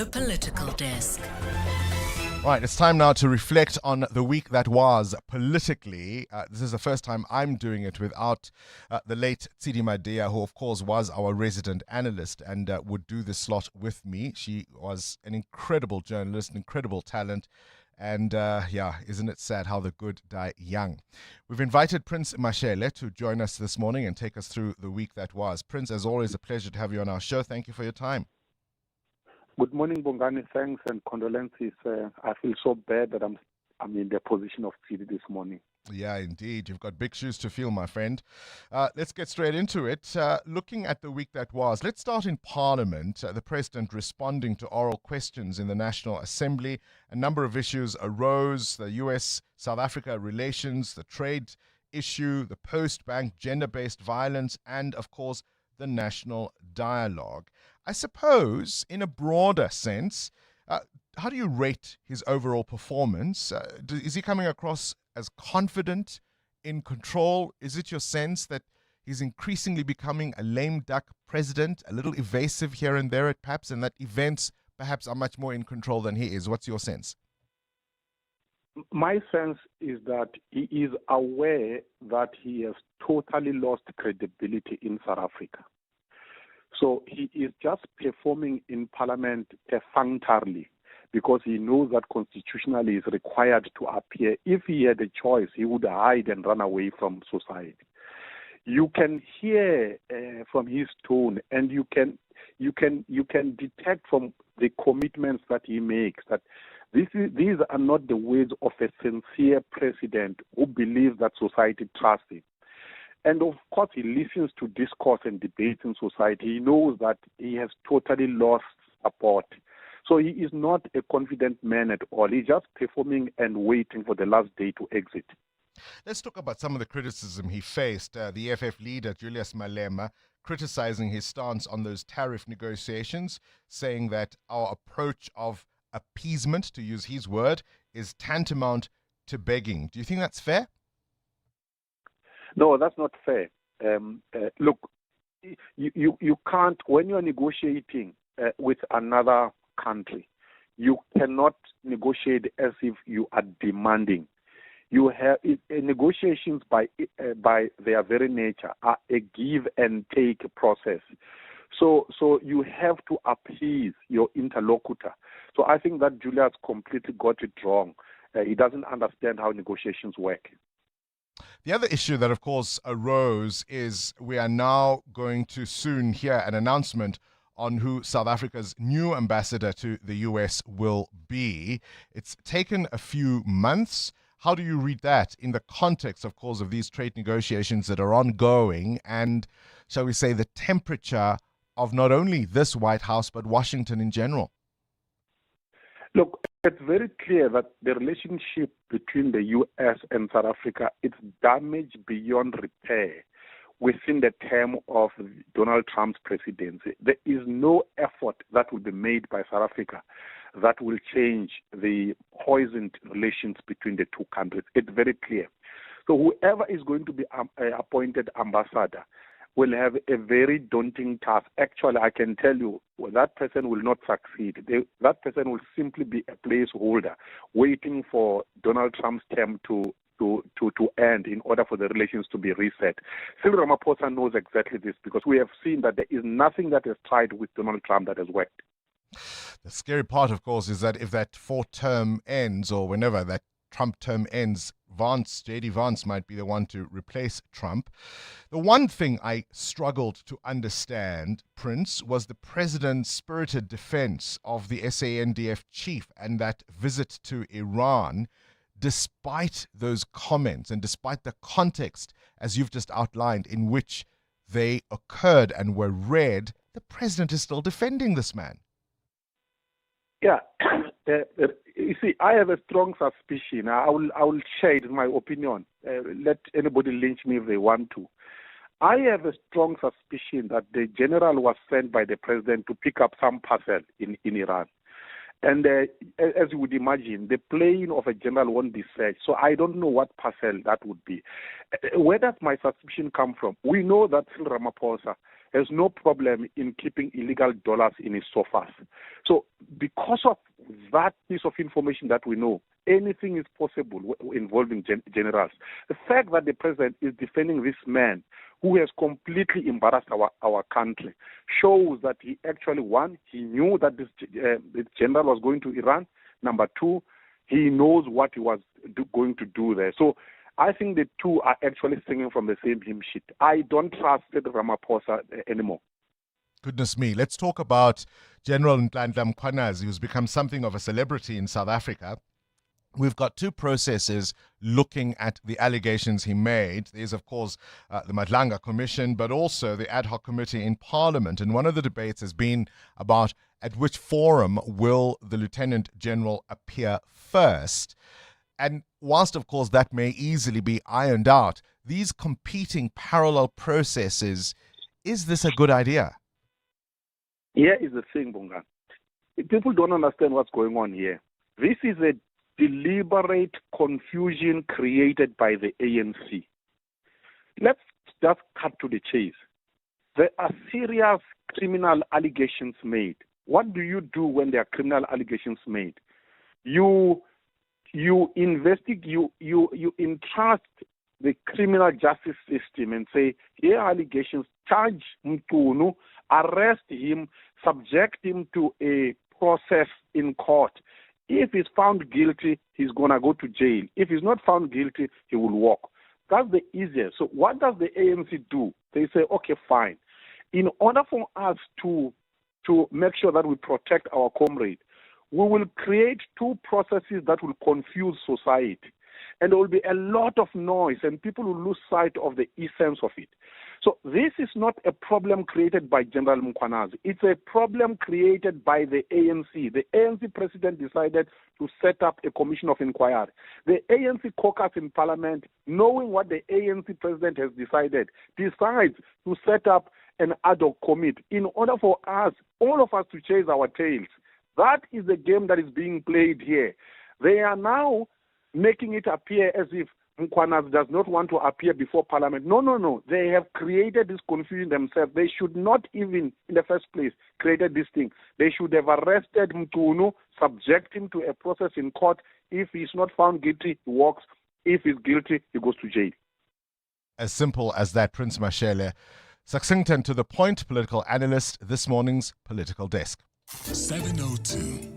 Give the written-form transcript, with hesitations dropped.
The Political Desk. Right, it's time now to reflect on the week that was politically. This is the first time I'm doing it without the late Tsidi Madia, who of course was our resident analyst and would do this slot with me. She was an incredible journalist, an incredible talent. And isn't it sad how the good die young? We've invited Prince Mashele to join us this morning and take us through the week that was. Prince, as always, a pleasure to have you on our show. Thank you for your time. Good morning, Bongani. Thanks and condolences. I feel so bad that I'm in the position of Tsidi this morning. Yeah, indeed. You've got big shoes to fill, my friend. Let's get straight into it. Looking at the week that was, let's start in Parliament. The President responding to oral questions in the National Assembly. A number of issues arose: the US-South Africa relations, the trade issue, the post-bank gender-based violence, and, of course, the national dialogue. I suppose, in a broader sense, how do you rate his overall performance? Is he coming across as confident, in control? Is it your sense that he's increasingly becoming a lame duck president, a little evasive here and there at PAPS, and that events perhaps are much more in control than he is? What's your sense? My sense is that he is aware that he has totally lost credibility in South Africa. So he is just performing in Parliament perfunctorily because he knows that constitutionally is required to appear. If he had a choice, he would hide and run away from society. You can hear from his tone, and you can detect from the commitments that he makes that these are not the words of a sincere president who believes that society trusts him. And of course, he listens to discourse and debates in society. He knows that he has totally lost support. So he is not a confident man at all. He's just performing and waiting for the last day to exit. Let's talk about some of the criticism he faced. The EFF leader, Julius Malema, criticizing his stance on those tariff negotiations, saying that our approach of appeasement, to use his word, is tantamount to begging. Do you think that's fair? No, that's not fair. Look, you can't, when you're negotiating with another country, you cannot negotiate as if you are demanding. You have negotiations by their very nature are a give and take process. So you have to appease your interlocutor. So I think that Julius completely got it wrong. He doesn't understand how negotiations work. The other issue that, of course, arose is we are now going to soon hear an announcement on who South Africa's new ambassador to the US will be. It's taken a few months. How do you read that in the context, of course, of these trade negotiations that are ongoing and, shall we say, the temperature of not only this White House, but Washington in general? Look, it's very clear that the relationship between the U.S. and South Africa is damaged beyond repair within the term of Donald Trump's presidency. There is no effort that will be made by South Africa that will change the poisoned relations between the two countries. It's very clear. So whoever is going to be appointed ambassador will have a very daunting task. Actually, I can tell you, that person will not succeed. That person will simply be a placeholder waiting for Donald Trump's term to end in order for the relations to be reset. Cyril Ramaphosa knows exactly this because we have seen that there is nothing that is tried with Donald Trump that has worked. The scary part, of course, is that if that fourth term ends or whenever that Trump term ends, J.D. Vance might be the one to replace Trump. The one thing I struggled to understand, Prince, was the president's spirited defense of the SANDF chief and that visit to Iran, despite those comments and despite the context, as you've just outlined, in which they occurred and were read. The president is still defending this man. Yeah. You see, I have a strong suspicion. I will share it in my opinion. Let anybody lynch me if they want to. I have a strong suspicion that the general was sent by the president to pick up some parcel in Iran. And as you would imagine, the plane of a general won't be searched. So I don't know what parcel that would be. Where does my suspicion come from? We know that Cyril Ramaphosa has no problem in keeping illegal dollars in his sofas. So because of that piece of information that we know, anything is possible involving generals. The fact that the president is defending this man who has completely embarrassed our country shows that he actually, one, he knew that this general was going to Iran. Number two, he knows what he was going to do there. So I think the two are actually singing from the same hymn sheet. I don't trust Ramaphosa anymore. Goodness me. Let's talk about General Nhlanhla Mkhwanazi, who's become something of a celebrity in South Africa. We've got two processes looking at the allegations he made. There's, of course, the Madlanga Commission, but also the ad hoc committee in Parliament. And one of the debates has been about at which forum will the Lieutenant General appear first. And whilst, of course, that may easily be ironed out, these competing parallel processes, is this a good idea? Here is the thing, Bongani. People don't understand what's going on here. This is a deliberate confusion created by the ANC. Let's just cut to the chase. There are serious criminal allegations made. What do you do when there are criminal allegations made? You investigate, you entrust the criminal justice system and say, here are allegations, charge Mtunu, arrest him, subject him to a process in court. If he's found guilty, he's going to go to jail. If he's not found guilty, he will walk. That's the easiest. So what does the ANC do? They say, okay, fine. In order for us to make sure that we protect our comrade, we will create two processes that will confuse society. And there will be a lot of noise and people will lose sight of the essence of it. So this is not a problem created by General Mkhwanazi. It's a problem created by the ANC. The ANC president decided to set up a commission of inquiry. The ANC caucus in parliament, knowing what the ANC president has decided, decides to set up an ad hoc committee in order for us, all of us, to chase our tails. That is the game that is being played here. They are now making it appear as if Mkhwanazi does not want to appear before Parliament. No. They have created this confusion themselves. They should not even, in the first place, created this thing. They should have arrested Mtunu, subject him to a process in court. If he's not found guilty, he walks. If he's guilty, he goes to jail. As simple as that, Prince Mashele. Succinct and to the point political analyst, this morning's Political Desk. 702.